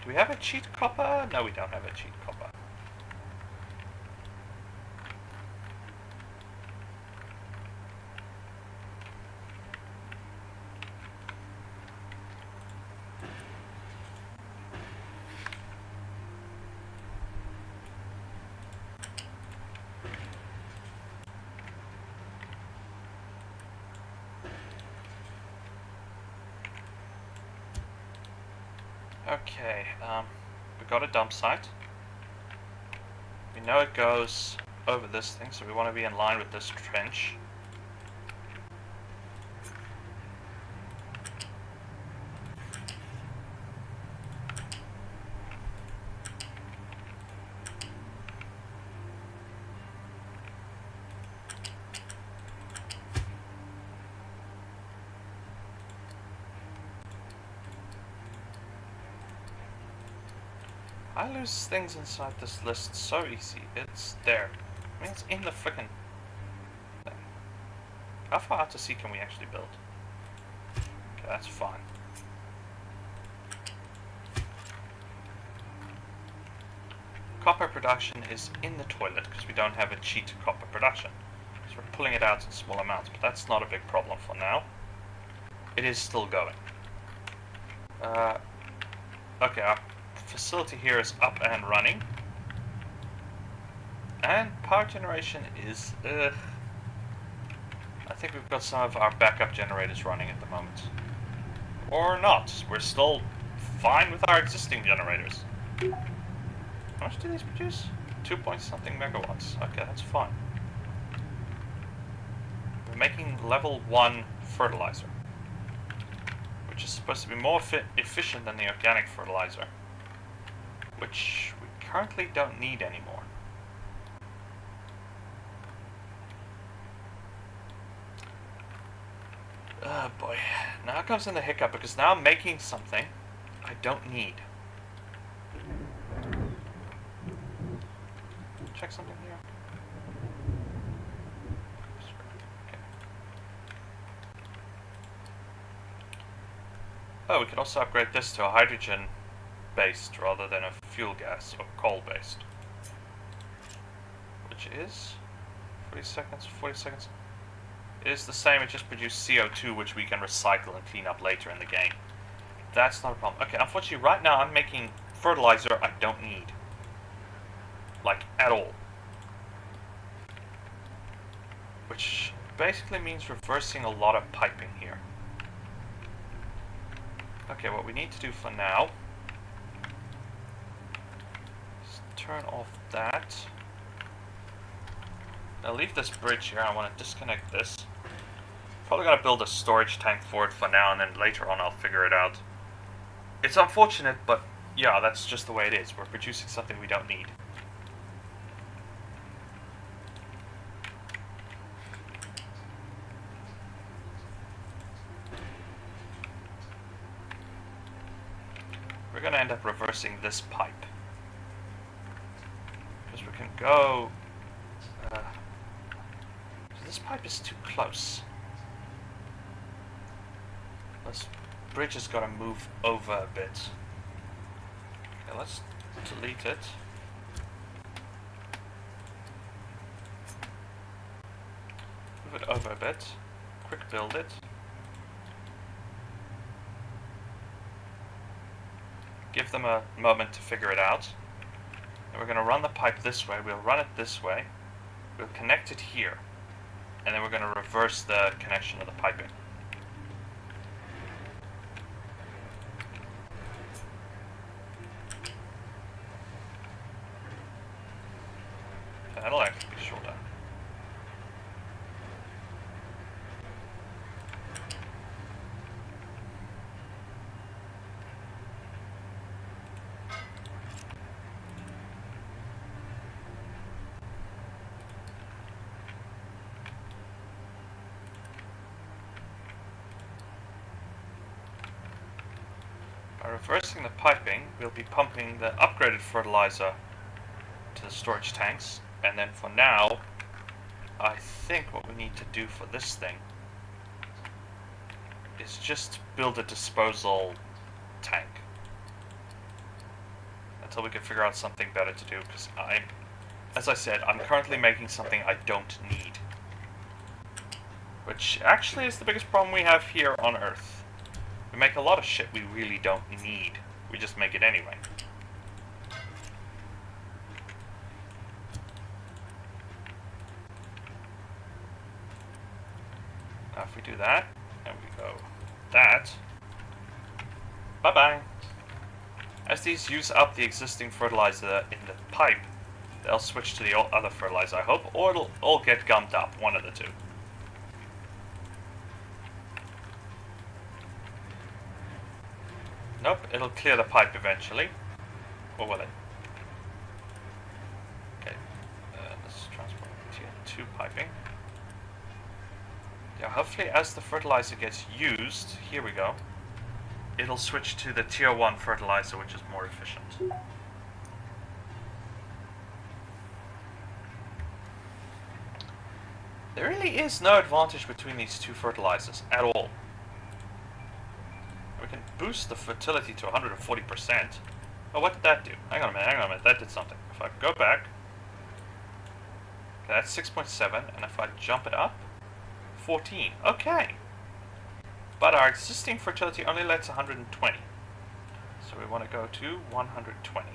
we have a cheat copper? No, we don't have a cheat copper. Okay, we got a dump site. We know it goes over this thing, so we want to be in line with this trench. I lose things inside this list so easy. It's there. I mean, it's in the frickin' thing. How far out to sea can we actually build? Okay, that's fine. Copper production is in the toilet because we don't have a cheat copper production. So we're pulling it out in small amounts, but that's not a big problem for now. It is still going. Okay, our facility here is up and running. And power generation is... I think we've got some of our backup generators running at the moment. Or not. We're still fine with our existing generators. How much do these produce? 2 point something megawatts. Okay, that's fine. We're making level 1 fertilizer, which is supposed to be more efficient than the organic fertilizer, which we currently don't need anymore. Oh boy, now comes in the hiccup, because now I'm making something I don't need. Check something here. Okay. Oh, we can also upgrade this to a hydrogen based rather than a fuel gas or coal based, which is 40 seconds. It is the same, it just produced CO2, which we can recycle and clean up later in the game. That's not a problem. Okay, unfortunately right now I'm making fertilizer I don't need, like at all, which basically means reversing a lot of piping here. Okay, what we need to do for now is turn off that. Now leave this bridge here. I want to disconnect this. Probably gonna build a storage tank for it for now, and then later on I'll figure it out. It's unfortunate, but yeah, that's just the way it is. We're producing something we don't need. We're gonna end up reversing this pipe, because we can go... this pipe is too close. This bridge has got to move over a bit. Okay, let's delete it. Move it over a bit. Quick build it. Give them a moment to figure it out. And we're going to run the pipe this way. We'll run it this way. We'll connect it here. And then we're going to reverse the connection of the piping. That'll actually be shorter. By reversing the piping, we'll be pumping the upgraded fertilizer to the storage tanks, and then for now, I think what we need to do for this thing is just build a disposal tank. until we can figure out something better to do, because as I said, I'm currently making something I don't need. Which actually is the biggest problem we have here on Earth. We make a lot of shit we really don't need. We just make it anyway. Now if we do that, and we go that, bye-bye. As these use up the existing fertilizer in the pipe, they'll switch to the other fertilizer, I hope, or it'll all get gummed up, one of the two. Nope, it'll clear the pipe eventually. Or will it? Okay, let's transport tier 2 piping. Yeah, hopefully as the fertilizer gets used, here we go, it'll switch to the tier 1 fertilizer, which is more efficient. There really is no advantage between these two fertilizers at all. We can boost the fertility to 140%. Oh, what did that do? Hang on a minute, that did something. If I go back, okay, that's 6.7, and if I jump it up, 14. Okay. But our existing fertility only lets 120. So we want to go to 120.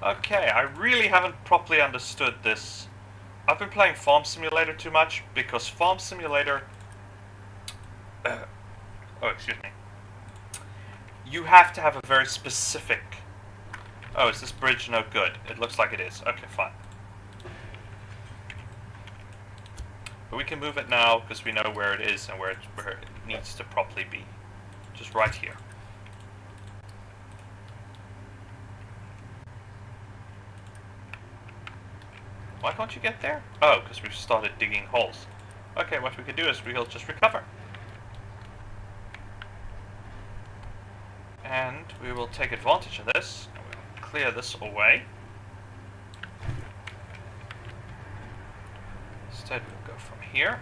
Okay, I really haven't properly understood this. I've been playing Farm Simulator too much, because Farm Simulator... oh, excuse me. You have to have a very specific... Oh, is this bridge no good? It looks like it is. Okay, fine. But we can move it now, because we know where it is and where it needs to properly be. Just right here. Why can't you get there? Oh, because we've started digging holes. Okay, what we can do is we'll just recover. And we will take advantage of this, and we'll clear this away. Instead, we'll go from here.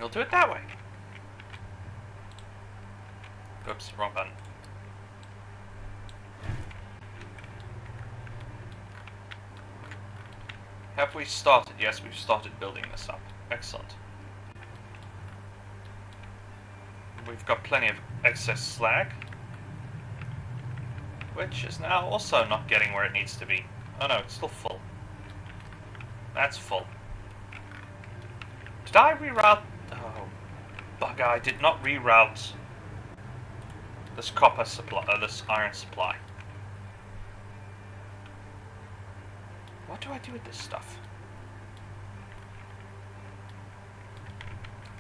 We'll do it that way. Oops, wrong button. Have we started? Yes, we've started building this up. Excellent. We've got plenty of excess slag, which is now also not getting where it needs to be. Oh no, it's still full. That's full. Did I reroute? Oh, bugger, I did not reroute this copper supply, this iron supply. What do I do with this stuff?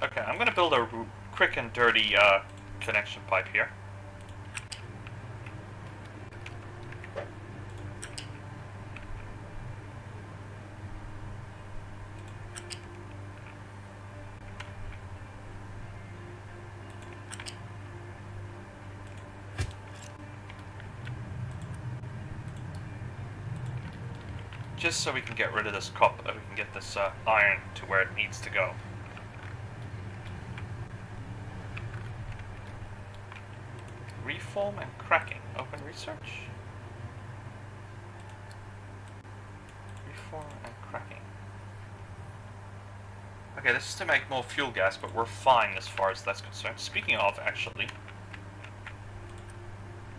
Okay, I'm gonna build a quick and dirty connection pipe here. Just so we can get rid of this copper, we can get this iron to where it needs to go. Reform and cracking. Open research. Reform and cracking. Okay, this is to make more fuel gas, but we're fine as far as that's concerned. Speaking of, actually,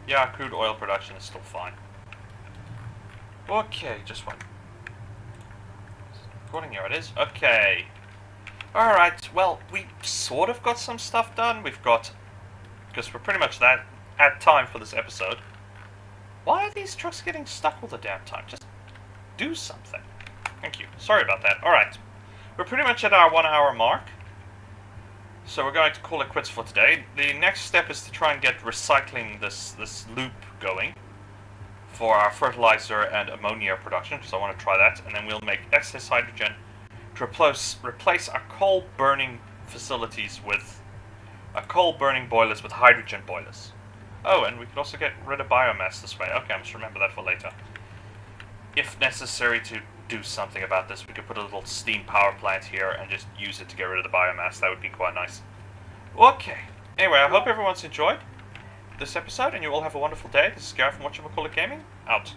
yeah, crude oil production is still fine. Okay, just one. Recording, here it is. Okay. Alright, well, we sort of got some stuff done. We've got, because we're pretty much that at time for this episode. Why are these trucks getting stuck all the damn time? Just do something. Thank you. Sorry about that. Alright. We're pretty much at our 1 hour mark. So we're going to call it quits for today. The next step is to try and get recycling this loop going for our fertilizer and ammonia production, because I want to try that, and then we'll make excess hydrogen to replace our coal burning facilities with coal burning boilers with hydrogen boilers. Oh, and we could also get rid of biomass this way. Okay, I must remember that for later. If necessary to do something about this. We could put a little steam power plant here and just use it to get rid of the biomass. That would be quite nice. Okay. Anyway, I hope everyone's enjoyed this episode, and you all have a wonderful day. This is Gareth from Whatchamacallit Gaming, out.